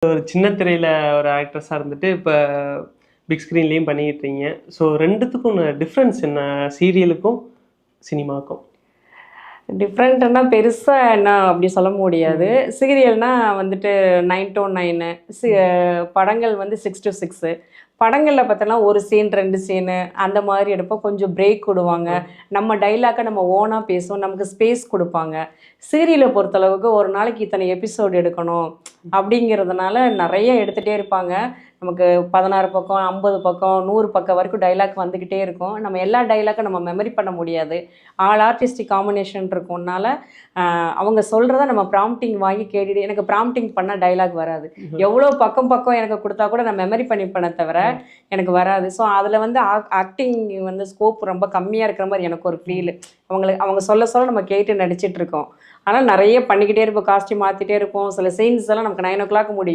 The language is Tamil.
ஒரு சின்ன திரையில ஒரு ஆக்ட்ரஸா இருந்துட்டு, இப்ப பிக் ஸ்க்ரீன்லயும் பண்ணிக்கிட்டீங்க. ஸோ 2த்துக்கும் டிஃபரன்ஸ் என்ன? சீரியலுக்கும், சினிமாக்கும்? டிஃப்ரெண்ட்டுன்னா பெருசா என்ன அப்படி சொல்ல முடியாது. ம். சீரியல்னா வந்துட்டு 9 to 9 படங்கள் வந்து 6 to 6. படங்கள்ல பார்த்தோன்னா, ஒரு சீன், 2 சீனு அந்த மாதிரி எடுப்போம். கொஞ்சம் பிரேக் விடுவாங்க. ம். நம்ம டயலாக்க நம்ம ஓனா பேசுவோம். நமக்கு ஸ்பேஸ் குடுப்பாங்க. சீரியல பொறுத்தளவுக்கு ஒரு நாளைக்கு இத்தனை எபிசோடு எடுக்கணும் அப்படிங்கிறதுனால நெறைய எடுத்துட்டே இருப்பாங்க. நமக்கு 16 பக்கம், 50 பக்கம், 100 பக்கம் வரைக்கும் டயலாக் வந்துக்கிட்டே இருக்கும். நம்ம எல்லா டயலாக்கும் நம்ம மெமரி பண்ண முடியாது. ஆல் ஆர்டிஸ்டிக் காம்பினேஷன் இருக்கும்னால, அவங்க சொல்றத நம்ம ப்ராம்ப்டிங் வாங்கி கேட்டுட்டு எனக்கு ப்ராம்ப்டிங் பண்ணா டயலாக் வராது. எவ்வளோ பக்கம் பக்கம் எனக்கு குடுத்தா கூட நான் மெமரி பண்ணிப்பேனே தவிர, எனக்கு வராது. ஸோ அதில வந்து ஆக்டிங் வந்து ஸ்கோப் ரொம்ப கம்மியா இருக்கிற மாரி எனக்கு ஒரு ஃபீலு. அவங்க சொல்ல சொல்ல நம்ம கேட்டு நடிச்சிட்டு இருக்கோம். ஆனா நெறைய பண்ணிக்கிட்டே இருப்போம். காஸ்டியூம் மாத்திட்டே இருப்போம். சில சீன்ஸ் எல்லாம் நமக்கு 9:00 முடியும்.